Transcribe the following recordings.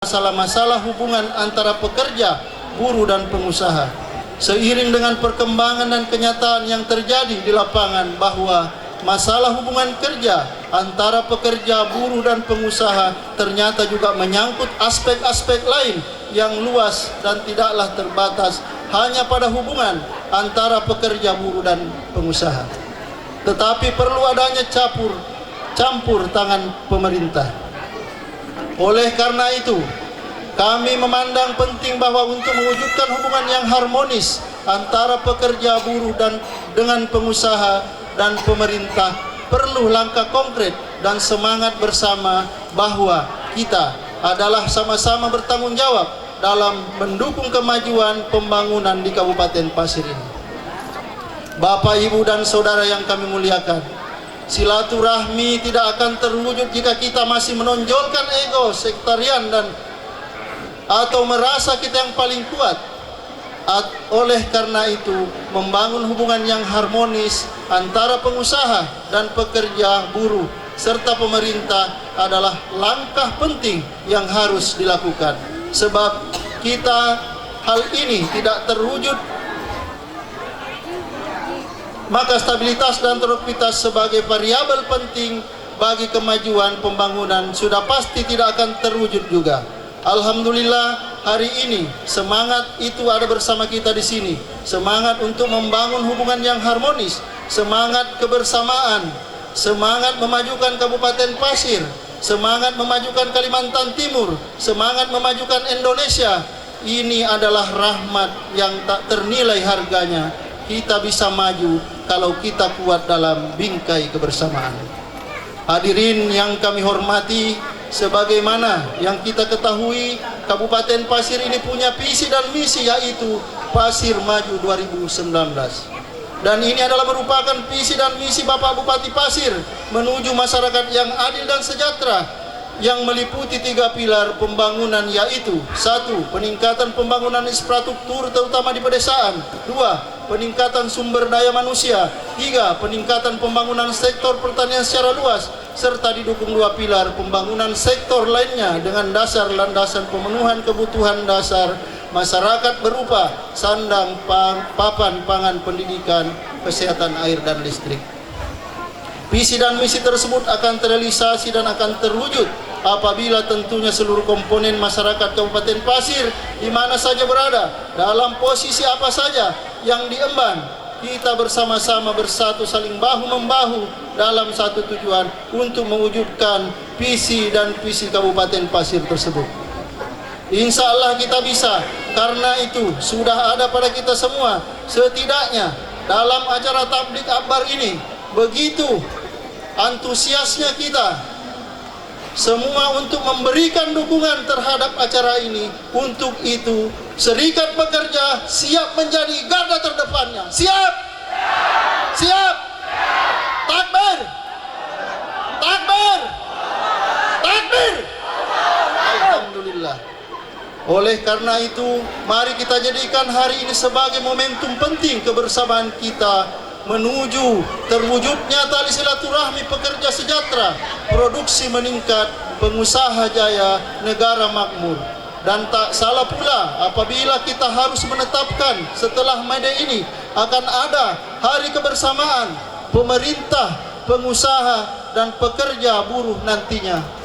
masalah-masalah hubungan antara pekerja, buruh dan pengusaha. Seiring dengan perkembangan dan kenyataan yang terjadi di lapangan bahwa masalah hubungan kerja antara pekerja, buruh dan pengusaha ternyata juga menyangkut aspek-aspek lain yang luas dan tidaklah terbatas hanya pada hubungan antara pekerja, buruh dan pengusaha. Tetapi perlu adanya campur tangan pemerintah. Oleh karena itu, kami memandang penting bahwa untuk mewujudkan hubungan yang harmonis antara pekerja, buruh dan dengan pengusaha dan pemerintah perlu langkah konkret dan semangat bersama bahwa kita adalah sama-sama bertanggung jawab dalam mendukung kemajuan pembangunan di Kabupaten Pasir ini. Bapak, Ibu dan Saudara yang kami muliakan, silaturahmi tidak akan terwujud jika kita masih menonjolkan ego, sektarian atau merasa kita yang paling kuat. Oleh karena itu, membangun hubungan yang harmonis antara pengusaha dan pekerja, buruh serta pemerintah adalah langkah penting yang harus dilakukan. Sebab kita hal ini tidak terwujud, maka stabilitas dan produktivitas sebagai variabel penting bagi kemajuan pembangunan sudah pasti tidak akan terwujud juga. Alhamdulillah, hari ini semangat itu ada bersama kita di sini. Semangat untuk membangun hubungan yang harmonis, semangat kebersamaan, semangat memajukan Kabupaten Pasir, semangat memajukan Kalimantan Timur, semangat memajukan Indonesia. Ini adalah rahmat yang tak ternilai harganya. Kita bisa maju kalau kita kuat dalam bingkai kebersamaan. Hadirin yang kami hormati, sebagaimana yang kita ketahui, Kabupaten Pasir ini punya visi dan misi, yaitu Pasir Maju 2019. Dan ini adalah merupakan visi dan misi Bapak Bupati Pasir menuju masyarakat yang adil dan sejahtera, yang meliputi 3 pilar pembangunan, yaitu 1. Peningkatan pembangunan infrastruktur terutama di pedesaan. 2. Peningkatan sumber daya manusia. 3. Peningkatan pembangunan sektor pertanian secara luas, serta didukung 2 pilar pembangunan sektor lainnya dengan dasar landasan pemenuhan kebutuhan dasar masyarakat berupa sandang, papan pangan, pendidikan, kesehatan, air dan listrik. Visi dan misi tersebut akan terrealisasi dan akan terwujud apabila tentunya seluruh komponen masyarakat Kabupaten Pasir di mana saja berada, dalam posisi apa saja yang diemban, kita bersama-sama bersatu saling bahu-membahu dalam satu tujuan untuk mewujudkan visi dan visi Kabupaten Pasir tersebut. Insya Allah kita bisa, karena itu sudah ada pada kita semua. Setidaknya dalam acara tablik akbar ini, begitu antusiasnya kita semua untuk memberikan dukungan terhadap acara ini. Untuk itu, Serikat Pekerja siap menjadi garda terdepannya. Siap? Siap? Takbir! Takbir! Takbir! Alhamdulillah. Oleh karena itu, mari kita jadikan hari ini sebagai momentum penting kebersamaan kita menuju terwujudnya tali silaturahmi pekerja sejahtera, produksi meningkat, pengusaha jaya, negara makmur. Dan tak salah pula apabila kita harus menetapkan setelah May Day ini akan ada hari kebersamaan pemerintah, pengusaha dan pekerja buruh nantinya.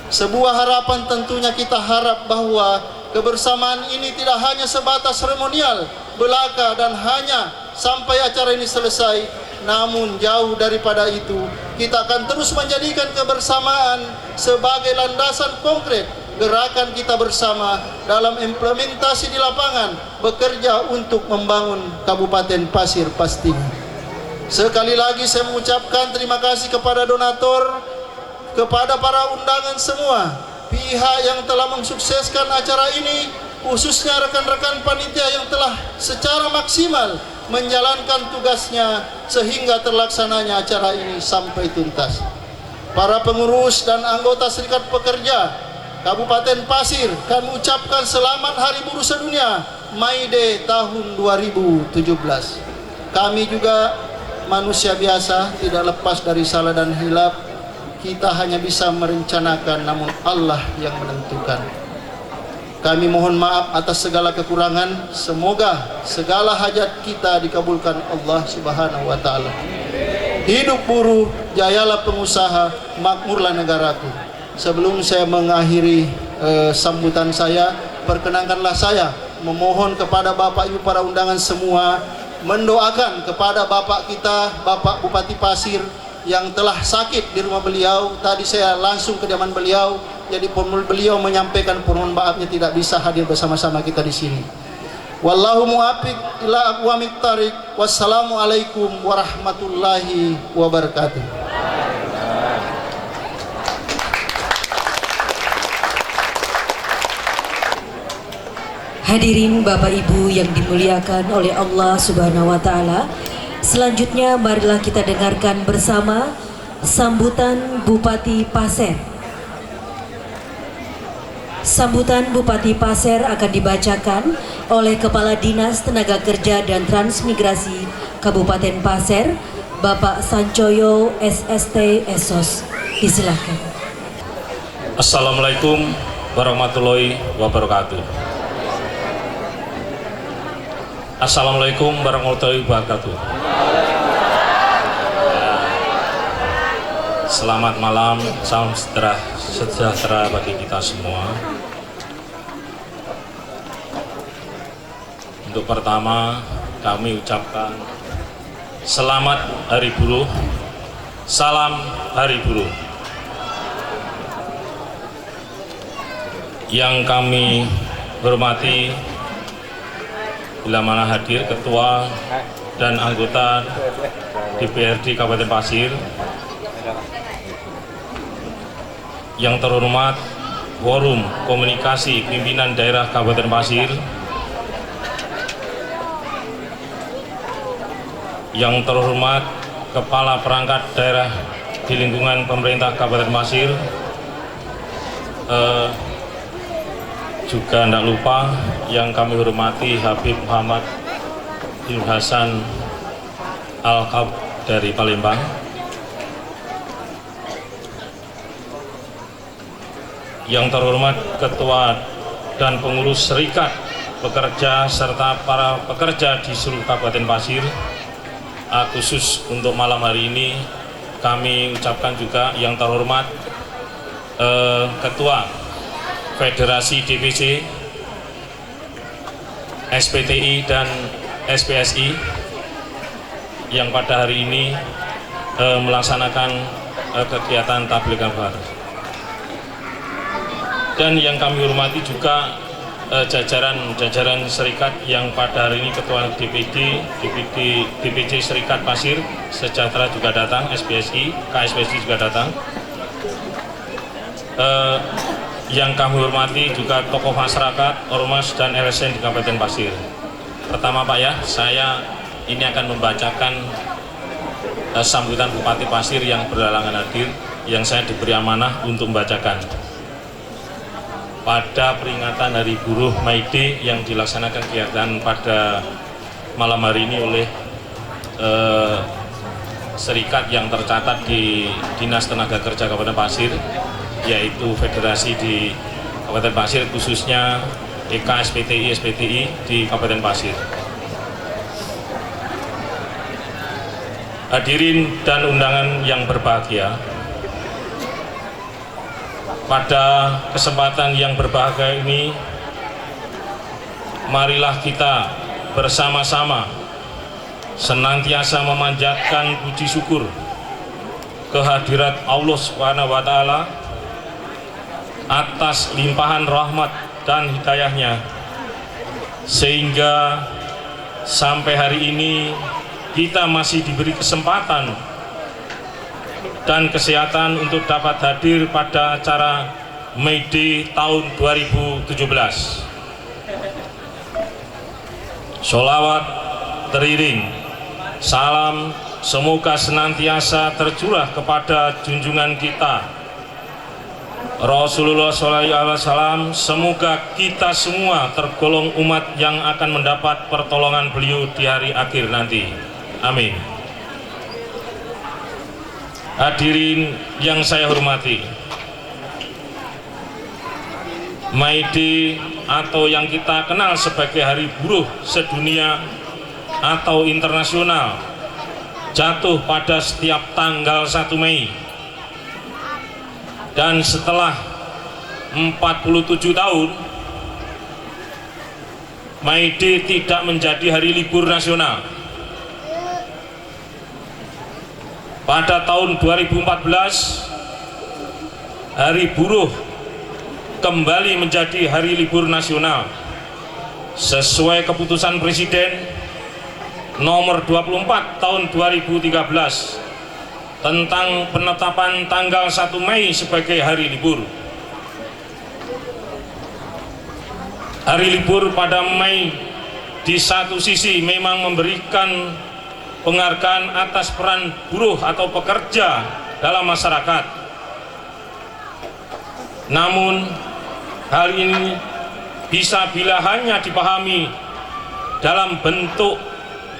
Sebuah harapan tentunya kita harap bahwa kebersamaan ini tidak hanya sebatas seremonial belaka dan hanya sampai acara ini selesai, namun jauh daripada itu, kita akan terus menjadikan kebersamaan sebagai landasan konkret gerakan kita bersama dalam implementasi di lapangan, bekerja untuk membangun Kabupaten Pasir pastinya. Sekali lagi saya mengucapkan terima kasih kepada donatur, kepada para undangan semua, pihak yang telah mensukseskan acara ini, khususnya rekan-rekan panitia yang telah secara maksimal menjalankan tugasnya sehingga terlaksananya acara ini sampai tuntas. Para pengurus dan anggota Serikat Pekerja Kabupaten Pasir, kami ucapkan selamat Hari Buruh Sedunia May Day tahun 2017. Kami juga manusia biasa, tidak lepas dari salah dan hilaf. kita hanya bisa merencanakan, namun Allah yang menentukan. Kami mohon maaf atas segala kekurangan. Semoga segala hajat kita dikabulkan Allah Subhanahu wa taala. Hidup buruh, jayalah pengusaha, makmurlah negaraku. Sebelum saya mengakhiri sambutan saya, perkenankanlah saya memohon kepada Bapak Ibu para undangan semua mendoakan kepada Bapak kita, Bapak Bupati Pasir yang telah sakit di rumah beliau. Tadi saya langsung ke kediaman beliau, jadi beliau menyampaikan permohonan maafnya tidak bisa hadir bersama-sama kita di sini. Wallahu muwaffiq ila aqwamit thariq. Wassalamualaikum warahmatullahi wabarakatuh. Hadirin Bapak Ibu yang dimuliakan oleh Allah Subhanahu wa taala, selanjutnya marilah kita dengarkan bersama sambutan Bupati Pasir. Sambutan Bupati Pasir akan dibacakan oleh Kepala Dinas Tenaga Kerja dan Transmigrasi Kabupaten Pasir, Bapak Sancoyo SST Esos. Disilakan. Assalamualaikum warahmatullahi wabarakatuh. Assalamualaikum warahmatullahi wabarakatuh. Selamat malam, salam sejahtera bagi kita semua. Untuk pertama, kami ucapkan selamat Hari Buruh, salam Hari Buruh. Yang kami hormati bila mana hadir Ketua dan anggota DPRD Kabupaten Pasir, yang terhormat Forum Komunikasi Pimpinan Daerah Kabupaten Pasir, yang terhormat Kepala Perangkat Daerah di lingkungan pemerintah Kabupaten Pasir, juga tidak lupa yang kami hormati Habib Muhammad Nur Hasan Al-Kab dari Palembang, yang terhormat Ketua dan pengurus Serikat Pekerja serta para pekerja di seluruh Kabupaten Pasir. Khusus untuk malam hari ini kami ucapkan juga yang terhormat Ketua Federasi DPC, SPTI dan SPSI yang pada hari ini melaksanakan kegiatan tabligh akbar. Dan yang kami hormati juga jajaran serikat yang pada hari ini Ketua DPC Serikat Pasir Sejahtera juga datang, SPSI, KSPSI juga datang. Yang kami hormati juga tokoh masyarakat, ormas dan LSM di Kabupaten Pasir. Pertama Pak ya, saya ini akan membacakan sambutan Bupati Pasir yang berhalangan hadir, yang saya diberi amanah untuk membacakan pada peringatan Hari Buruh May Day yang dilaksanakan kegiatan pada malam hari ini oleh serikat yang tercatat di Dinas Tenaga Kerja Kabupaten Pasir, yaitu federasi di Kabupaten Pasir, khususnya EK, SPTI, SPTI di Kabupaten Pasir. Hadirin dan undangan yang berbahagia, pada kesempatan yang berbahagia ini, marilah kita bersama-sama senantiasa memanjatkan puji syukur kehadirat Allah Subhanahu wa taala atas limpahan rahmat dan hidayahnya, sehingga sampai hari ini kita masih diberi kesempatan dan kesehatan untuk dapat hadir pada acara May Day tahun 2017. Sholawat teriring salam semoga senantiasa tercurah kepada junjungan kita Rasulullah SAW. Semoga kita semua tergolong umat yang akan mendapat pertolongan beliau di hari akhir nanti. Amin. Hadirin yang saya hormati, May Day atau yang kita kenal sebagai Hari Buruh Sedunia atau internasional jatuh pada setiap tanggal 1 Mei. Dan setelah 47 tahun, May Day tidak menjadi hari libur nasional. Pada tahun 2014, Hari Buruh kembali menjadi hari libur nasional sesuai keputusan Presiden nomor 24 tahun 2013 tentang penetapan tanggal 1 Mei sebagai hari libur. Hari libur pada Mei di satu sisi memang memberikan penghargaan atas peran buruh atau pekerja dalam masyarakat. Namun hal ini bisa bila hanya dipahami dalam bentuk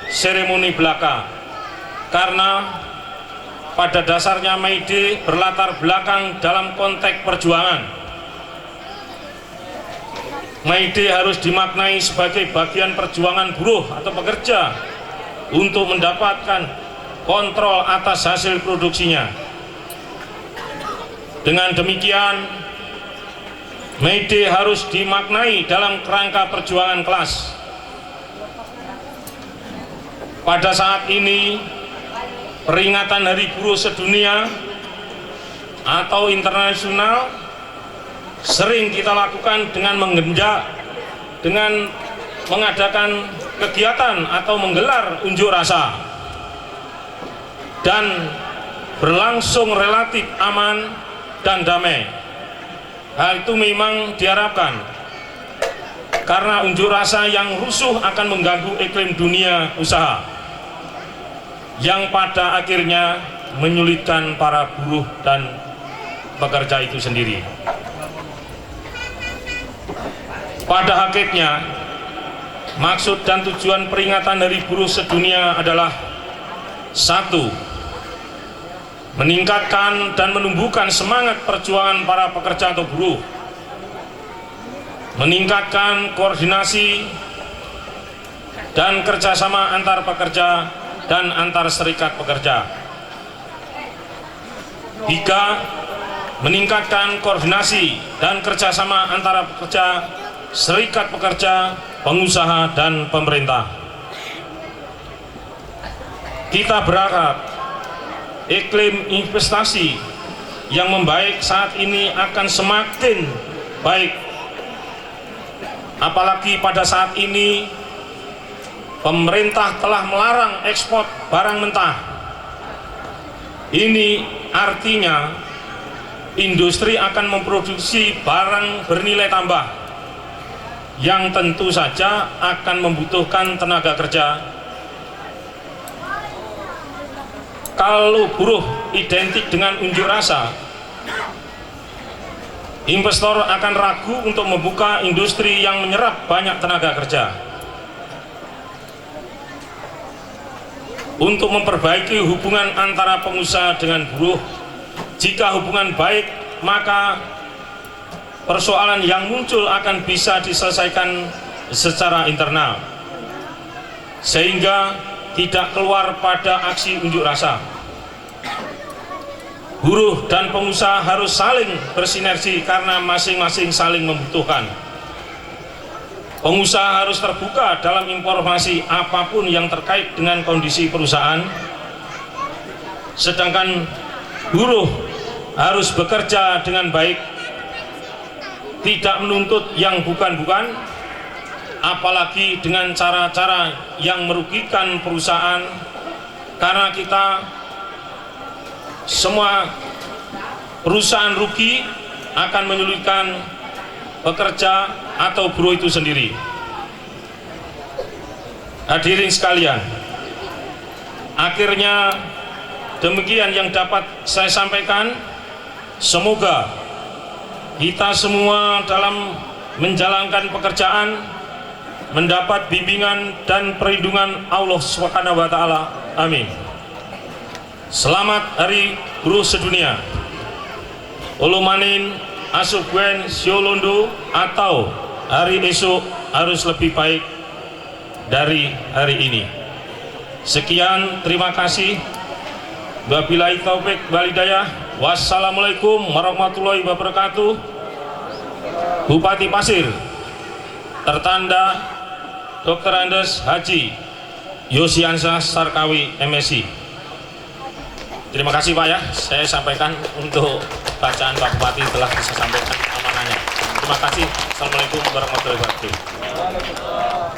seremoni belaka, karena pada dasarnya May Day berlatar belakang dalam konteks perjuangan. May Day harus dimaknai sebagai bagian perjuangan buruh atau pekerja untuk mendapatkan kontrol atas hasil produksinya. Dengan demikian, May Day harus dimaknai dalam kerangka perjuangan kelas. Pada saat ini, peringatan Hari Buruh Sedunia atau internasional sering kita lakukan dengan mengadakan kegiatan atau menggelar unjuk rasa dan berlangsung relatif aman dan damai. Hal itu memang diharapkan karena unjuk rasa yang rusuh akan mengganggu iklim dunia usaha yang pada akhirnya menyulitkan para buruh dan pekerja itu sendiri. Pada hakikatnya, maksud dan tujuan peringatan Hari Buruh Sedunia adalah: 1. Meningkatkan dan menumbuhkan semangat perjuangan para pekerja atau buruh, meningkatkan koordinasi dan kerjasama antar pekerja dan antar serikat pekerja. 3. Meningkatkan koordinasi dan kerjasama antara pekerja, serikat pekerja, pengusaha, dan pemerintah. Kita berharap iklim investasi yang membaik saat ini akan semakin baik, apalagi pada saat ini pemerintah telah melarang ekspor barang mentah. Ini artinya industri akan memproduksi barang bernilai tambah yang tentu saja akan membutuhkan tenaga kerja. Kalau buruh identik dengan unjuk rasa, investor akan ragu untuk membuka industri yang menyerap banyak tenaga kerja. Untuk memperbaiki hubungan antara pengusaha dengan buruh, jika hubungan baik, maka persoalan yang muncul akan bisa diselesaikan secara internal, sehingga tidak keluar pada aksi unjuk rasa. Buruh dan pengusaha harus saling bersinergi karena masing-masing saling membutuhkan. Pengusaha harus terbuka dalam informasi apapun yang terkait dengan kondisi perusahaan, sedangkan buruh harus bekerja dengan baik, tidak menuntut yang bukan-bukan, apalagi dengan cara-cara yang merugikan perusahaan, karena kita semua perusahaan rugi akan menyulitkan pekerja atau buruh itu sendiri. Hadirin sekalian, akhirnya demikian yang dapat saya sampaikan. Semoga kita semua dalam menjalankan pekerjaan mendapat bimbingan dan perlindungan Allah Subhanahu wa taala. Amin. Selamat Hari Guru Sedunia. Ulumanin asubwen siolondo atau hari esok harus lebih baik dari hari ini. Sekian, terima kasih. Wabillahi taufik wal hidayah. Wassalamualaikum warahmatullahi wabarakatuh. Bupati Pasir tertanda Dr. Andes Haji Yosiansyah Sarkawi MSI. Terima kasih Pak ya, saya sampaikan untuk bacaan Pak Bupati telah bisa sampaikan amanahnya. Terima kasih. Assalamualaikum warahmatullahi wabarakatuh.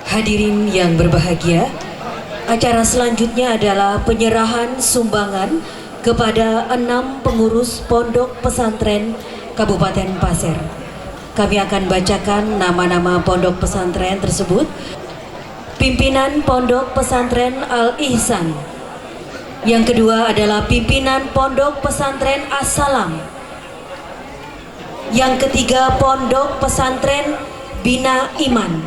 Hadirin yang berbahagia, acara selanjutnya adalah penyerahan sumbangan kepada 6 pengurus Pondok Pesantren Kabupaten Pasir. Kami akan bacakan nama-nama pondok pesantren tersebut. Pimpinan Pondok Pesantren Al-Ihsan. Yang kedua adalah pimpinan Pondok Pesantren As-Salam. Yang ketiga Pondok Pesantren Bina Iman.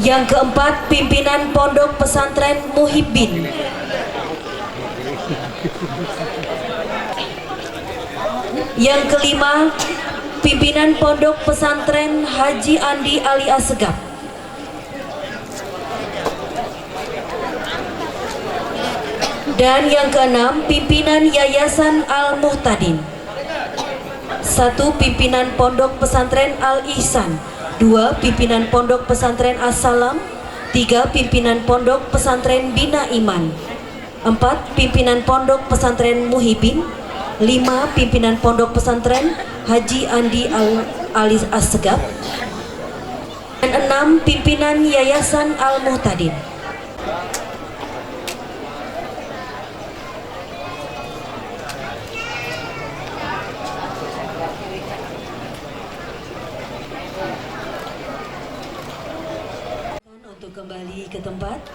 Yang keempat pimpinan Pondok Pesantren Muhibbin. Yang kelima pimpinan Pondok Pesantren Haji Andi Ali Assegaf. Dan yang keenam pimpinan Yayasan Al-Muhtadin. 1 pimpinan Pondok Pesantren Al-Ihsan. 2 pimpinan Pondok Pesantren As-Salam. 3 pimpinan Pondok Pesantren Bina Iman. 4 pimpinan Pondok Pesantren Muhibbin. 5 pimpinan Pondok Pesantren Haji Andi Ali Assegaf. Dan 6 pimpinan Yayasan Al-Muhtadin. Untuk kembali ke tempat.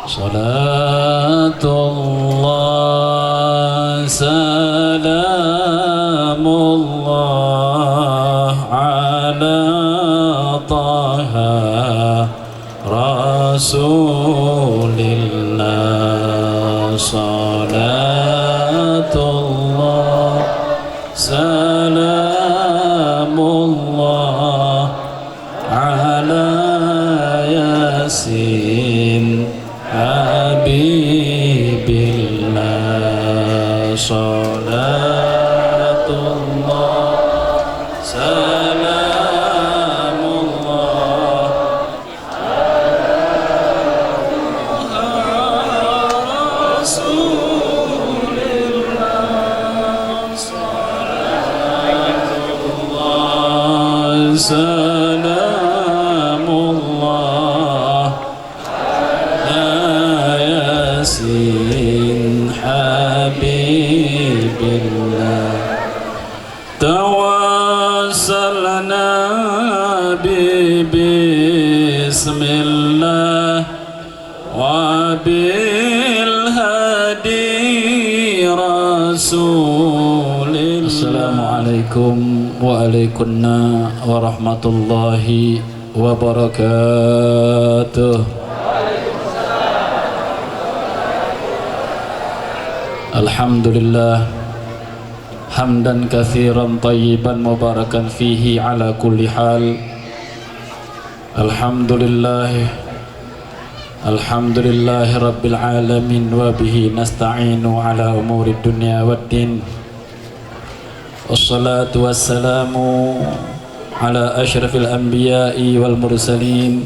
Salatullah salamullah ala taha rasulillah. Salatullah salamullah ala yasin habibillah. Salatullah salamullah ala rasulillah. Salatullah salamullah yasin habibillah. Tawassalna bismillah wa bil hadi rasulillah. Assalamualaikum waalaikumsalam warahmatullahi wabarakatuh. Alhamdulillah hamdan katsiran tayyiban mubarakan fihi ala kulli hal. Alhamdulillah rabbil alamin wa bihi nasta'inu ala umuri dunya waddin. Wassalatu wassalamu ala asyrafil anbiya'i wal mursalin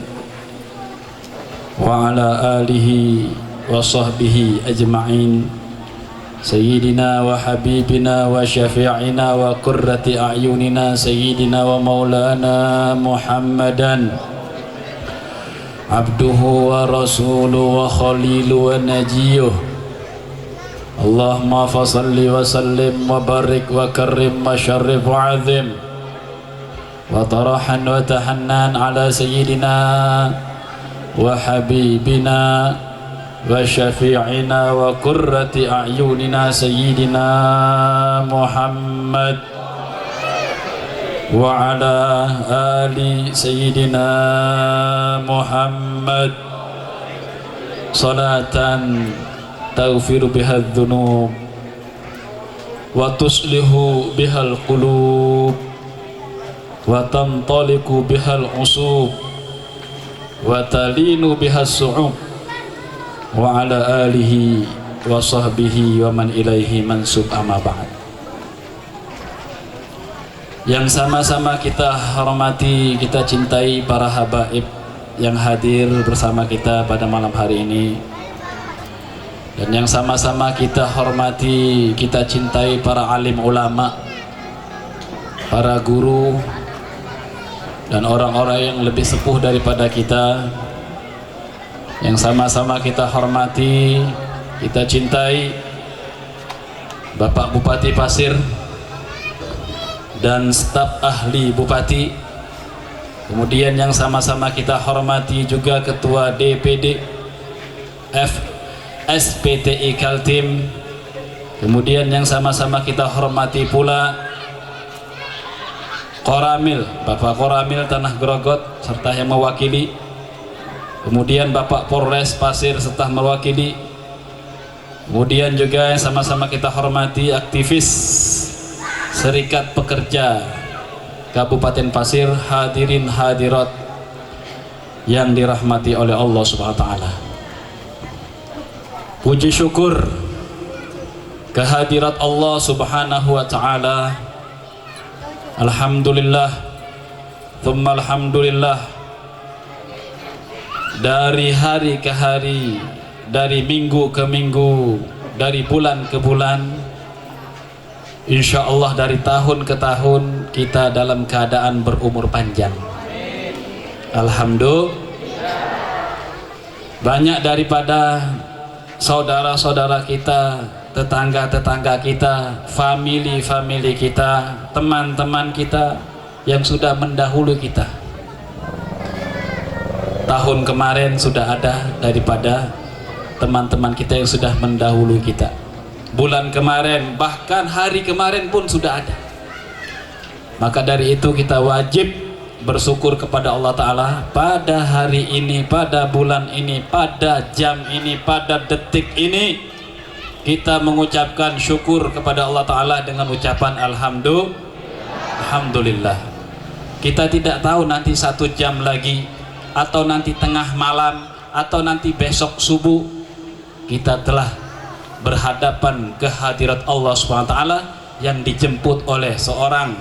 wa ala alihi wa sahbihi ajma'in. Sayyidina wa habibina wa syafi'ina wa qurrati a'yunina Sayyidina wa maulana Muhammadan abduhu wa rasuluhu wa khalilu wa najiyuh. Allahumma fasalli wa sallim wa barik wa karrim wa syarrif wa azim wa tarahan wa tahannan ala Sayyidina wa habibina wa syafi'ina wa qurrati a'yunina Sayyidina Muhammad wa ala ali Sayyidina Muhammad salatan taghfiru biha dzunub wa tuslihu bihal qulub wa tantaliqu bihal usub wa talinu bihas su'ub wa ala alihi wa sahbihi wa man ilaihi mansub, amma ba'd. Yang sama-sama kita hormati, kita cintai para habaib yang hadir bersama kita pada malam hari ini, dan yang sama-sama kita hormati, kita cintai para alim ulama, para guru, dan orang-orang yang lebih sepuh daripada kita, yang sama-sama kita hormati, kita cintai Bapak Bupati Pasir dan staf ahli Bupati. Kemudian yang sama-sama kita hormati juga Ketua DPD SPTI Kaltim. Kemudian yang sama-sama kita hormati pula Koramil, Bapak Koramil Tanah Grogot serta yang mewakili. Kemudian Bapak Polres Pasir serta mewakili. Kemudian juga yang sama-sama kita hormati aktivis Serikat Pekerja Kabupaten Pasir, hadirin hadirat yang dirahmati oleh Allah Subhanahu wa taala. Puji syukur kehadirat Allah Subhanahu wa taala. Alhamdulillah, thumma alhamdulillah. Dari hari ke hari, dari minggu ke minggu, dari bulan ke bulan, insya Allah dari tahun ke tahun kita dalam keadaan berumur panjang. Alhamdulillah. Banyak daripada saudara-saudara kita, tetangga-tetangga kita, famili-famili kita, teman-teman kita yang sudah mendahului kita. Tahun kemarin sudah ada daripada teman-teman kita yang sudah mendahului kita. Bulan kemarin, bahkan hari kemarin pun sudah ada. Maka dari itu kita wajib bersyukur kepada Allah Ta'ala pada hari ini, pada bulan ini, pada jam ini, pada detik ini. Kita mengucapkan syukur kepada Allah Ta'ala dengan ucapan Alhamdulillah. Kita tidak tahu nanti 1 jam lagi, atau nanti tengah malam, atau nanti besok subuh, kita telah berhadapan ke hadirat Allah SWT yang dijemput oleh seorang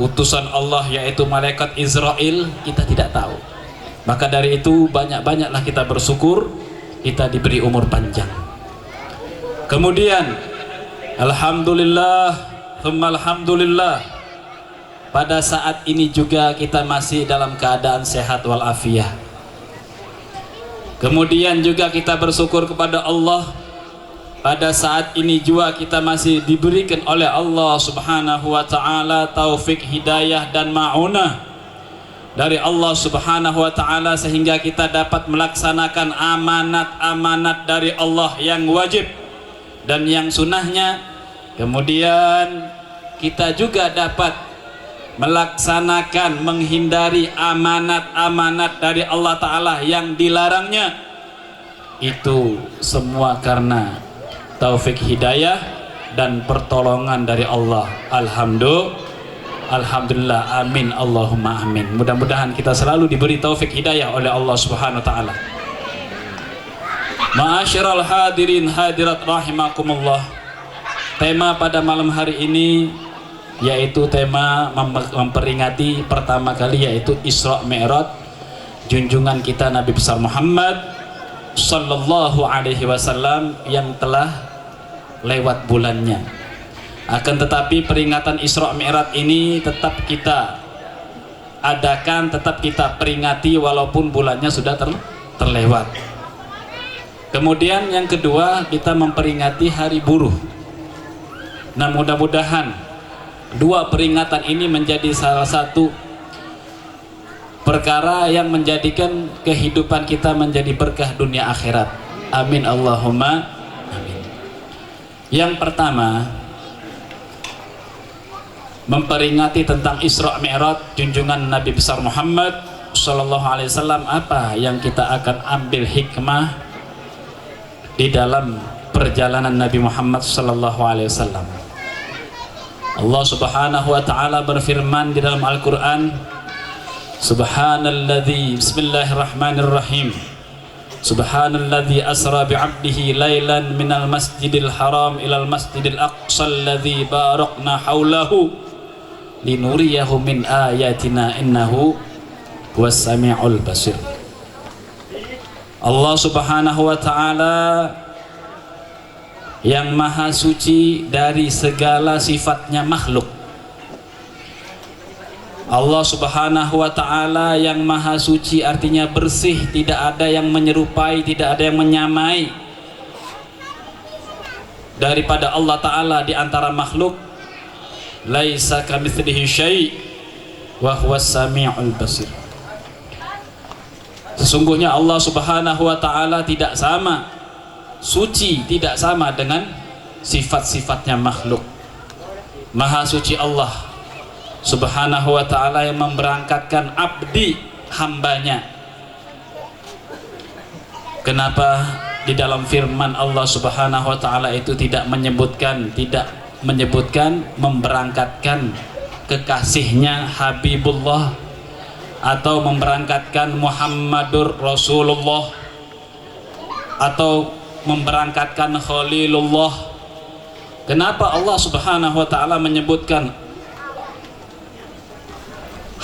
utusan Allah, yaitu malaikat Israel. Kita tidak tahu. Maka dari itu banyak-banyaklah kita bersyukur kita diberi umur panjang. Kemudian alhamdulillah, thumma alhamdulillah, pada saat ini juga kita masih dalam keadaan sehat walafiat. Kemudian juga kita bersyukur kepada Allah, pada saat ini juga kita masih diberikan oleh Allah Subhanahu wa taala taufik hidayah dan ma'unah dari Allah Subhanahu wa taala, sehingga kita dapat melaksanakan amanat-amanat dari Allah yang wajib dan yang sunnahnya. Kemudian kita juga dapat melaksanakan, menghindari amanat-amanat dari Allah Ta'ala yang dilarangnya. Itu semua karena taufik hidayah dan pertolongan dari Allah. Alhamdulillah, amin, Allahumma amin. Mudah-mudahan kita selalu diberi taufik hidayah oleh Allah Subhanahu wa taala. Ma'asyiral hadirin hadirat rahimakumullah. Tema pada malam hari ini yaitu tema memperingati pertama kali, yaitu Isra Mi'raj junjungan kita Nabi besar Muhammad sallallahu alaihi wasallam yang telah lewat bulannya. Akan tetapi peringatan Isra Mi'raj ini tetap kita adakan, tetap kita peringati walaupun bulannya sudah terlewat. Kemudian yang kedua, kita memperingati Hari Buruh. Nah, mudah-mudahan dua peringatan ini menjadi salah satu perkara yang menjadikan kehidupan kita menjadi berkah dunia akhirat. Amin Allahumma amin. Yang pertama, memperingati tentang Isra Mi'raj junjungan Nabi besar Muhammad sallallahu alaihi wasallam. Apa yang kita akan ambil hikmah di dalam perjalanan Nabi Muhammad sallallahu alaihi wasallam. Allah Subhanahu wa taala berfirman di dalam Al-Qur'an, Subhanalladzi, bismillahirrahmanirrahim. Subhanalladzi asra bi'abdihi lailan minal masjidil haram ilal masjidil aqsa alladzi barakna haulahu linuriyahu min ayatina innahu was samiul basir. Allah Subhanahu wa taala yang maha suci dari segala sifatnya makhluk. Allah Subhanahu wa taala yang maha suci artinya bersih, tidak ada yang menyerupai, tidak ada yang menyamai daripada Allah taala di antara makhluk. Laisa kamitslihi syai' wa huwas samiul basir. Sesungguhnya Allah Subhanahu wa taala tidak sama, suci tidak sama dengan sifat-sifatnya makhluk. Maha suci Allah Subhanahu wa ta'ala yang memberangkatkan abdi, hambanya. Kenapa di dalam firman Allah Subhanahu wa ta'ala itu tidak menyebutkan memberangkatkan kekasihnya Habibullah atau memberangkatkan Muhammadur Rasulullah atau memberangkatkan Khalilullah? Kenapa Allah Subhanahu wa ta'ala menyebutkan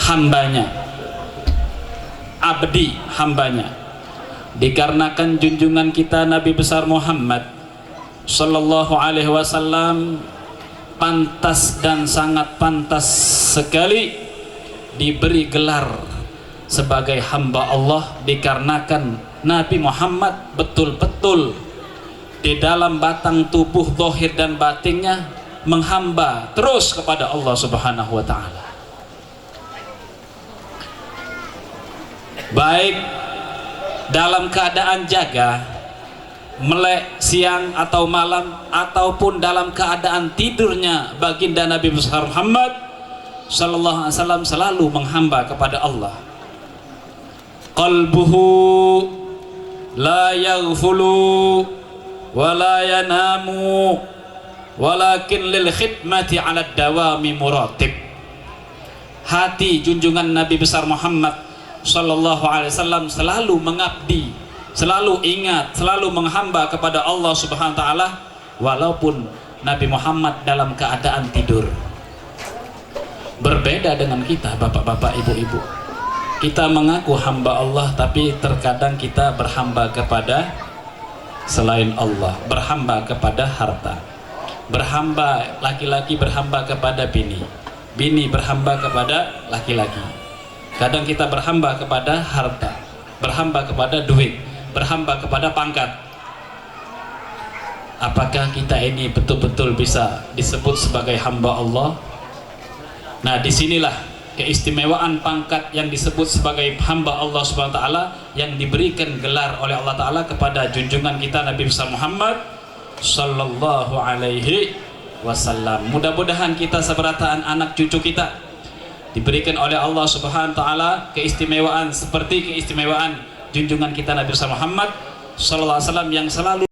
hambanya, abdi, hambanya? Dikarenakan junjungan kita Nabi besar Muhammad sallallahu alaihi wasallam pantas dan sangat pantas sekali diberi gelar sebagai hamba Allah, dikarenakan Nabi Muhammad betul-betul di dalam batang tubuh zahir dan batinnya menghamba terus kepada Allah Subhanahu wa ta'ala, baik dalam keadaan jaga, melek siang atau malam, ataupun dalam keadaan tidurnya. Baginda Nabi besar Muhammad sallallahu alaihi wasallam selalu menghamba kepada Allah. Qalbuhu la yaghfulu wa la yanamu walakin lil khidmati ala dawami muratib. Hati junjungan Nabi besar Muhammad sallallahu alaihi wasallam selalu mengabdi, selalu ingat, selalu menghamba kepada Allah Subhanahu wa taala walaupun Nabi Muhammad dalam keadaan tidur. Berbeda dengan kita, bapak-bapak, ibu-ibu. Kita mengaku hamba Allah, tapi terkadang kita berhamba kepada selain Allah, berhamba kepada harta, berhamba, laki-laki berhamba kepada bini, bini berhamba kepada laki-laki. Kadang kita berhamba kepada harta, berhamba kepada duit, berhamba kepada pangkat. Apakah kita ini betul-betul bisa disebut sebagai hamba Allah? Nah, disinilah keistimewaan pangkat yang disebut sebagai hamba Allah Subhanahu wa ta'ala, yang diberikan gelar oleh Allah Ta'ala kepada junjungan kita Nabi besar Muhammad sallallahu alaihi wasallam. Mudah-mudahan kita seberataan anak cucu kita diberikan oleh Allah Subhanahu wa ta'ala keistimewaan seperti keistimewaan junjungan kita Nabi besar Muhammad sallallahu alaihi wasallam yang selalu